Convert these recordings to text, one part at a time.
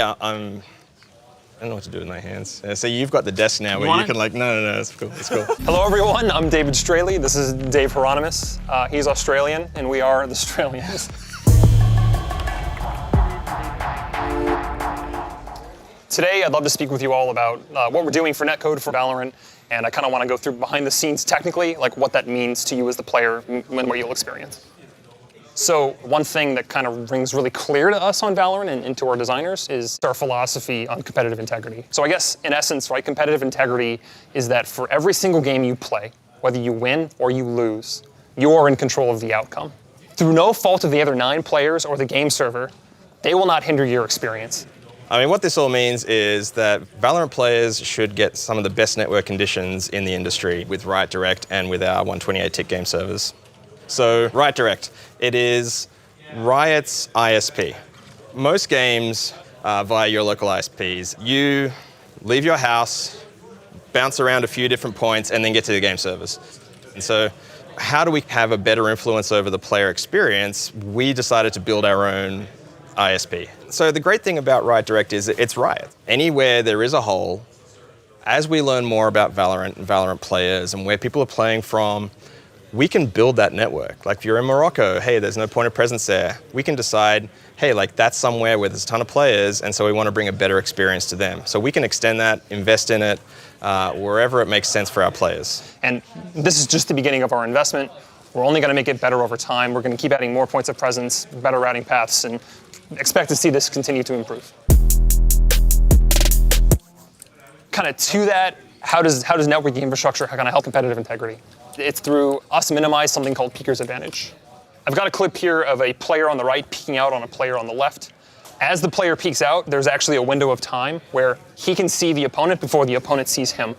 Yeah, I don't know what to do with my hands. So you've got the desk now where you can like, no, it's cool, it's cool. Hello everyone, I'm David Straily. This is Dave Heironymus. He's Australian and we are the Stralians. Today I'd love to speak with you all about what we're doing for Netcode for Valorant, and I kind of want to go through behind the scenes technically, like what that means to you as the player and what you'll experience. So one thing that kind of rings really clear to us on Valorant and to our designers is our philosophy on competitive integrity. So I guess in essence, right, competitive integrity is that for every single game you play, whether you win or you lose, you are in control of the outcome. Through no fault of the other 9 players or the game server, they will not hinder your experience. I mean, what this all means is that Valorant players should get some of the best network conditions in the industry with Riot Direct and with our 128-tick game servers. So Riot Direct, it is Riot's ISP. Most games via your local ISPs, you leave your house, bounce around a few different points, and then get to the game servers. And so how do we have a better influence over the player experience? We decided to build our own ISP. So the great thing about Riot Direct is it's Riot. Anywhere there is a hole, as we learn more about Valorant and Valorant players and where people are playing from, we can build that network. Like if you're in Morocco, hey, there's no point of presence there. We can decide, hey, like that's somewhere where there's a ton of players, and so we want to bring a better experience to them. So we can extend that, invest in it, wherever it makes sense for our players. And this is just the beginning of our investment. We're only going to make it better over time. We're going to keep adding more points of presence, better routing paths, and expect to see this continue to improve. Kind of to that, how does networking infrastructure kind of help competitive integrity? It's through us minimize something called peeker's advantage. I've got a clip here of a player on the right peeking out on a player on the left. As the player peeks out, there's actually a window of time where he can see the opponent before the opponent sees him.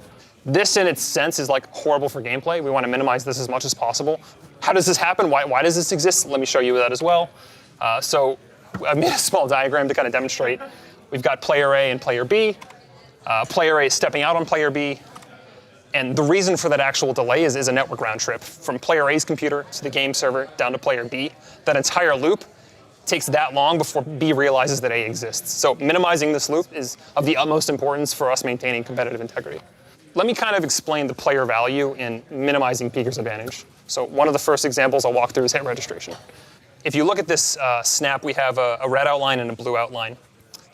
This in its sense is like horrible for gameplay. We want to minimize this as much as possible. How does this happen? Why does this exist? Let me show you that as well. So I made a small diagram to kind of demonstrate. We've got player A and player B. Player A is stepping out on player B. And the reason for that actual delay is a network round trip from player A's computer to the game server down to player B. That entire loop takes that long before B realizes that A exists. So minimizing this loop is of the utmost importance for us maintaining competitive integrity. Let me kind of explain the player value in minimizing peeker's advantage. So one of the first examples I'll walk through is hit registration. If you look at this snap, we have a red outline and a blue outline.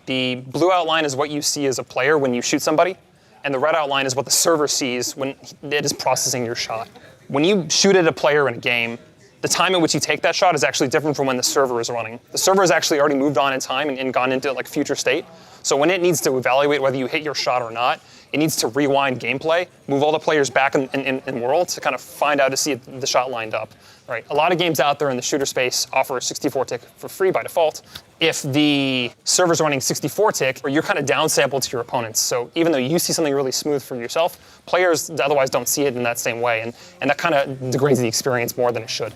The blue outline is what you see as a player when you shoot somebody, and the red outline is what the server sees when it is processing your shot. When you shoot at a player in a game, the time at which you take that shot is actually different from when the server is running. The server has actually already moved on in time and gone into like future state. So when it needs to evaluate whether you hit your shot or not, it needs to rewind gameplay, move all the players back in world to kind of find out to see if the shot lined up. Right? A lot of games out there in the shooter space offer a 64-tick for free by default. If the server's running 64-tick, you're kind of downsampled to your opponents. So even though you see something really smooth for yourself, players otherwise don't see it in that same way, and that kind of degrades the experience more than it should.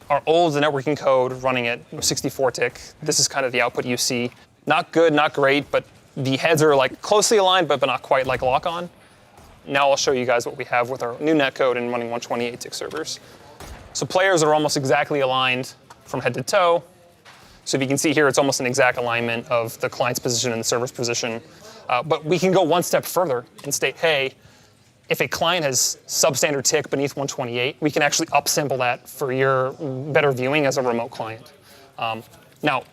Our old networking code running at 64-tick, this is kind of the output you see. Not good, not great, but the heads are like closely aligned, but not quite like lock-on. Now I'll show you guys what we have with our new netcode and running 128-tick servers. So players are almost exactly aligned from head to toe. So if you can see here, it's almost an exact alignment of the client's position and the server's position. But we can go one step further and state, hey, if a client has substandard tick beneath 128, we can actually upsample that for your better viewing as a remote client. Now,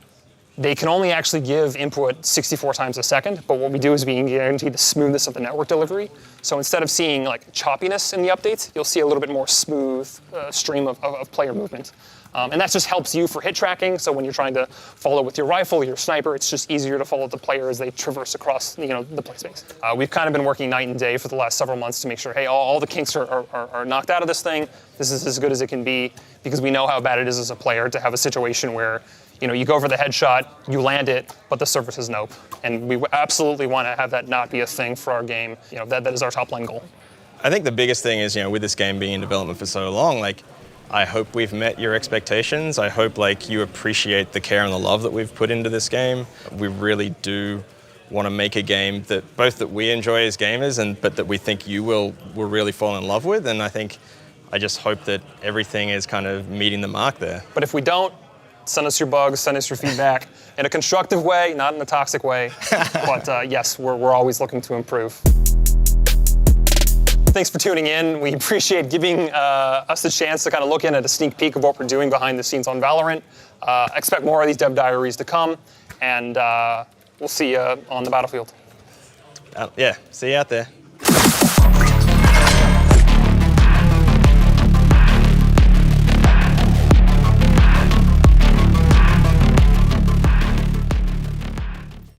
they can only actually give input 64 times a second, but what we do is we guarantee the smoothness of the network delivery. So instead of seeing like choppiness in the updates, you'll see a little bit more smooth stream of player movement. And that just helps you for hit tracking. So when you're trying to follow with your rifle, your sniper, it's just easier to follow the player as they traverse across the play space. We've kind of been working night and day for the last several months to make sure, hey, all the kinks are knocked out of this thing. This is as good as it can be, because we know how bad it is as a player to have a situation where you go for the headshot, you land it, but the server says nope. And we absolutely want to have that not be a thing for our game. That is our top line goal. I think the biggest thing is, with this game being in development for so long, like, I hope we've met your expectations. I hope you appreciate the care and the love that we've put into this game. We really do want to make a game that we enjoy as gamers, but that we think you will really fall in love with. And I just hope that everything is kind of meeting the mark there. But if we don't, Send us your bugs, send us your feedback in a constructive way, not in a toxic way. But yes, we're always looking to improve. Thanks for tuning in. We appreciate giving us the chance to kind of look in at a sneak peek of what we're doing behind the scenes on Valorant. Expect more of these dev diaries to come, and we'll see you on the battlefield. Yeah, see you out there.